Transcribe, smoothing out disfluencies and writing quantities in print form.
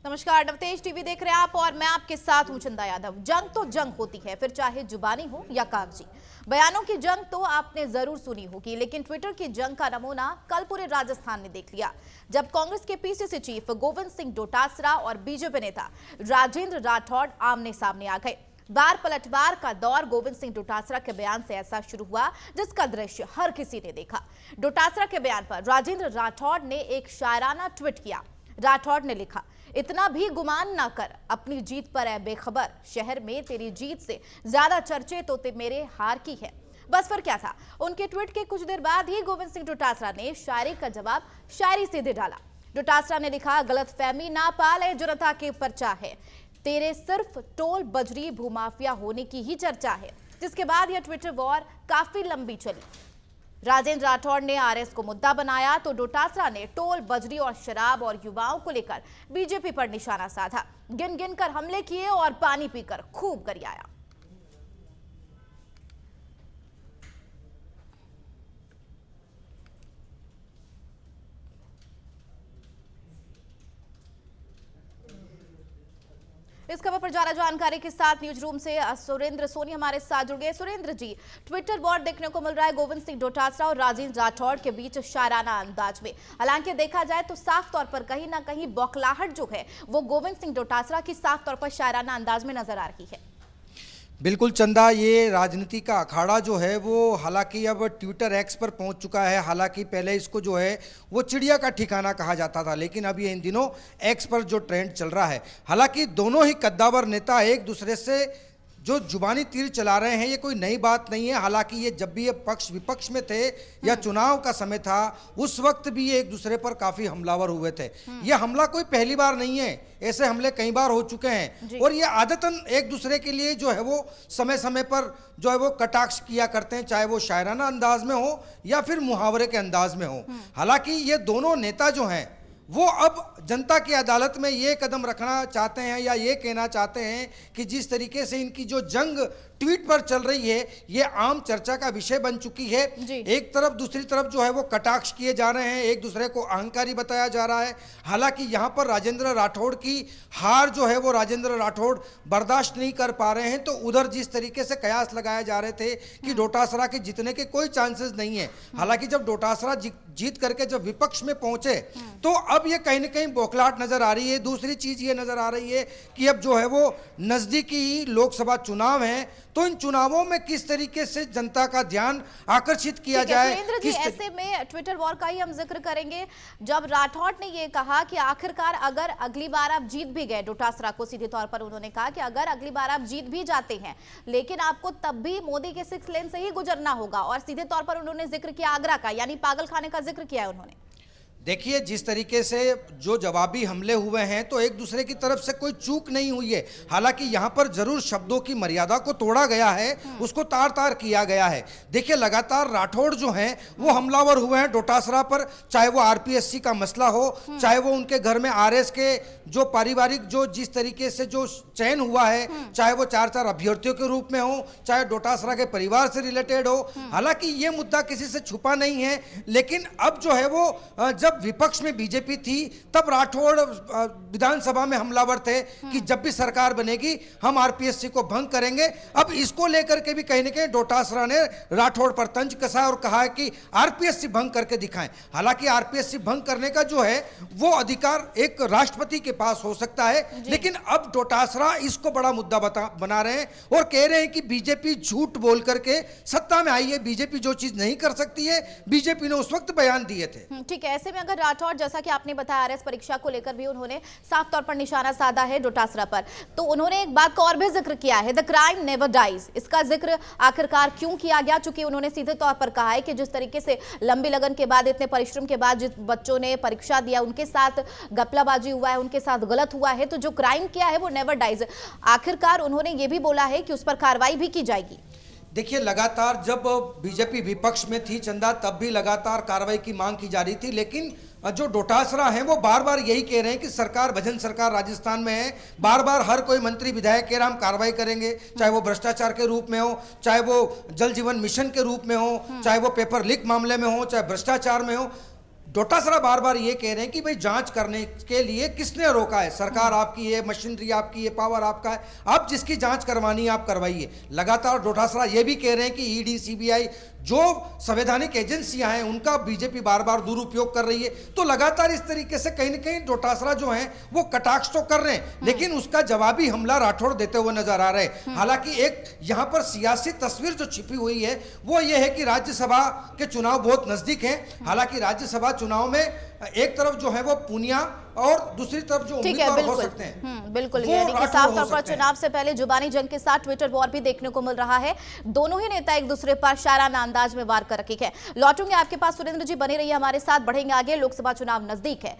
नमस्कार, नवतेज टीवी देख रहे हैं आप और मैं आपके साथ हूं चंदा यादव। जंग तो जंग होती है, फिर चाहे जुबानी हो या कागजी। बयानों की जंग तो आपने जरूर सुनी होगी, लेकिन ट्विटर की जंग का नमूना कल पूरे राजस्थान ने देख लिया, जब कांग्रेस के पीसीसी चीफ गोविंद सिंह डोटासरा और बीजेपी नेता राजेंद्र राठौड़ आमने सामने आ गए। बार पलटवार का दौर गोविंद सिंह डोटासरा के बयान से ऐसा शुरू हुआ जिसका दृश्य हर किसी ने देखा। डोटासरा के बयान पर राजेंद्र राठौड़ ने एक शायराना ट्वीट किया। राठौड़ ने लिखा, इतना भी गुमान ना कर अपनी जीत पर है बेखबर, शहर में तेरी जीत से ज्यादा चर्चे तो मेरे हार की है। बस फिर क्या था, उनके ट्वीट के कुछ देर बाद ही गोविंद सिंह डोटासरा ने शायरी का जवाब शायरी से दे डाला। डोटासरा ने लिखा, गलतफहमी ना पाले जनता के पर्चा है, तेरे सिर्फ टोल बजरी भूमाफिया होने की ही चर्चा है। जिसके बाद यह ट्विटर वॉर काफी लंबी चली। राजेंद्र राठौड़ ने आरएस को मुद्दा बनाया तो डोटासरा ने टोल बजरी और शराब और युवाओं को लेकर बीजेपी पर निशाना साधा। गिन गिन कर हमले किए और पानी पीकर खूब गरियाया। इस खबर पर ज्यादा जानकारी के साथ न्यूज रूम से सुरेंद्र सोनी हमारे साथ जुड़ गए। सुरेंद्र जी, ट्विटर वॉर देखने को मिल रहा है गोविंद सिंह डोटासरा और राजेंद्र राठौड़ के बीच शायराना अंदाज में। हालांकि देखा जाए तो साफ तौर पर कहीं ना कहीं बौखलाहट जो है वो गोविंद सिंह डोटासरा की साफ तौर पर शायराना अंदाज में नजर आ रही है। बिल्कुल चंदा, ये राजनीति का अखाड़ा जो है वो हालांकि अब ट्विटर एक्स पर पहुंच चुका है। हालांकि पहले इसको जो है वो चिड़िया का ठिकाना कहा जाता था, लेकिन अब ये इन दिनों एक्स पर जो ट्रेंड चल रहा है। हालांकि दोनों ही कद्दावर नेता एक दूसरे से जो जुबानी तीर चला रहे हैं, ये कोई नई बात नहीं है। हालांकि ये जब भी ये पक्ष विपक्ष में थे या चुनाव का समय था, उस वक्त भी ये एक दूसरे पर काफी हमलावर हुए थे। ये हमला कोई पहली बार नहीं है, ऐसे हमले कई बार हो चुके हैं और ये आदतन एक दूसरे के लिए जो है वो समय समय पर जो है वो कटाक्ष किया करते हैं, चाहे वो शायराना अंदाज में हो या फिर मुहावरे के अंदाज में हो। हालांकि ये दोनों नेता जो हैं वो अब जनता की अदालत में ये कदम रखना चाहते हैं या ये कहना चाहते हैं कि जिस तरीके से इनकी जो जंग ट्वीट पर चल रही है ये आम चर्चा का विषय बन चुकी है। एक तरफ दूसरी तरफ जो है वो कटाक्ष किए जा रहे हैं, एक दूसरे को अहंकारी बताया जा रहा है। हालांकि यहाँ पर राजेंद्र राठौड़ की हार जो है वो राजेंद्र राठौड़ बर्दाश्त नहीं कर पा रहे हैं, तो उधर जिस तरीके से कयास लगाए जा रहे थे कि डोटासरा के जीतने के कोई चांसेस नहीं है। हालांकि जब डोटासरा जीत करके जब विपक्ष में पहुंचे तो अब ये कहीं ना कहीं बौखलाहट नजर आ रही है। दूसरी चीज ये नजर आ रही है कि अब जो है वो नजदीकी लोकसभा चुनाव हैं, तो इन चुनावों में किस तरीके से जनता का ध्यान आकर्षित किया जाए। ऐसे में ट्विटर वॉर का ही हम जिक्र करेंगे। जब राठौड़ ने ये कहा कि आखिरकार अगर अगली बार आप जीत भी गए, डोटासरा को सीधे तौर पर उन्होंने कहा कि अगर अगली बार आप जीत भी जाते हैं लेकिन आपको तब भी मोदी के 6 लेन से ही गुजरना होगा, और सीधे तौर पर उन्होंने जिक्र किया आगरा का, यानी पागल खाने का जिक्र किया है उन्होंने। देखिए, जिस तरीके से जो जवाबी हमले हुए हैं तो एक दूसरे की तरफ से कोई चूक नहीं हुई है। हालांकि यहाँ पर जरूर शब्दों की मर्यादा को तोड़ा गया है, उसको तार तार किया गया है। देखिए, लगातार राठौड़ जो हैं वो हमलावर हुए हैं डोटासरा पर, चाहे वो आरपीएससी का मसला हो, चाहे वो उनके घर में आरएस के जो पारिवारिक जो जिस तरीके से जो चयन हुआ है, चाहे वो 4 अभ्यर्थियों के रूप में हो, चाहे डोटासरा के परिवार से रिलेटेड हो। हालांकि ये मुद्दा किसी से छुपा नहीं है, लेकिन अब जो है वो जब विपक्ष में बीजेपी थी तब राठौड़ विधानसभा में हमलावर थे कि जब भी सरकार बनेगी हम आरपीएससी को भंग करेंगे। अब इसको लेकर के भी कहीं ना कहीं डोटासरा ने राठौड़ पर तंज कसा और कहा है कि आरपीएससी भंग करके दिखाएं। हालांकि आरपीएससी भंग करने का जो है वो अधिकार एक राष्ट्रपति के पास हो सकता है, लेकिन अब डोटासरा इसको बड़ा मुद्दा बना रहे हैं और कह रहे हैं कि बीजेपी झूठ बोल करके सत्ता में आई है, बीजेपी जो चीज नहीं कर सकती है बीजेपी ने उस वक्त बयान दिए थे। ठीक है, ऐसे में अगर राठौड़, जैसा कि आपने बताया, आरएस परीक्षा को लेकर भी उन्होंने साफ तौर पर निशाना साधा है डोटासरा पर, तो उन्होंने एक बात का और भी जिक्र किया है, द क्राइम नेवर डाइज। इसका जिक्र आखिरकार क्यों किया गया? चूंकि उन्होंने सीधे तौर पर कहा है कि जिस तरीके से लंबी लगन के बाद, इतने परिश्रम के बाद जिस बच्चों ने परीक्षा दिया उनके साथ घपलाबाजी हुआ है, उनके साथ गलत हुआ है, तो जो क्राइम किया है वो नेवर डाइज। आखिरकार उन्होंने ये भी बोला है कि उस पर कार्रवाई भी की जाएगी। देखिए, लगातार जब बीजेपी विपक्ष में थी चंदा, तब भी लगातार कार्रवाई की मांग की जा रही थी, लेकिन जो डोटासरा हैं वो बार बार यही कह रहे हैं कि सरकार, भजन सरकार राजस्थान में है, बार बार हर कोई मंत्री विधायक कह रहा हम कार्रवाई करेंगे, चाहे वो भ्रष्टाचार के रूप में हो, चाहे वो जल जीवन मिशन के रूप में हो, चाहे वो पेपर लीक मामले में हो, चाहे भ्रष्टाचार में हो। डोटासरा बार बार ये कह रहे हैं कि भाई जांच करने के लिए किसने रोका है, सरकार आपकी है, मशीनरी आपकी है, पावर आपका है, आप जिसकी जांच करवानी है आप करवाइए। लगातार डोटासरा ये भी कह रहे हैं कि ईडी, सीबीआई जो संवैधानिक एजेंसियां हैं उनका बीजेपी बार बार दुरुपयोग कर रही है। तो लगातार इस तरीके से कहीं ना कहीं डोटासरा जो है वो कटाक्ष तो कर रहे हैं, लेकिन उसका जवाबी हमला राठौड़ देते हुए नजर आ रहे हैं। हालांकि एक यहां पर सियासी तस्वीर जो छिपी हुई है वो ये है कि राज्यसभा के चुनाव बहुत नजदीक हैं। हालांकि राज्यसभा चुनाव में एक तरफ जो है वो पूनिया और दूसरी तरफ जो ठीक है, उम्मीदवार हो बिल्कुल सकते हैं बिल्कुल, वो यानी कि राठौड़ साफ हो तौर पर सकते हैं। चुनाव से पहले जुबानी जंग के साथ ट्विटर वॉर भी देखने को मिल रहा है। दोनों ही नेता एक दूसरे पर शायराना अंदाज में वार कर रखे हैं। लौटूंगे आपके पास सुरेंद्र जी, बने रहिए हमारे साथ, बढ़ेंगे आगे, लोकसभा चुनाव नजदीक है।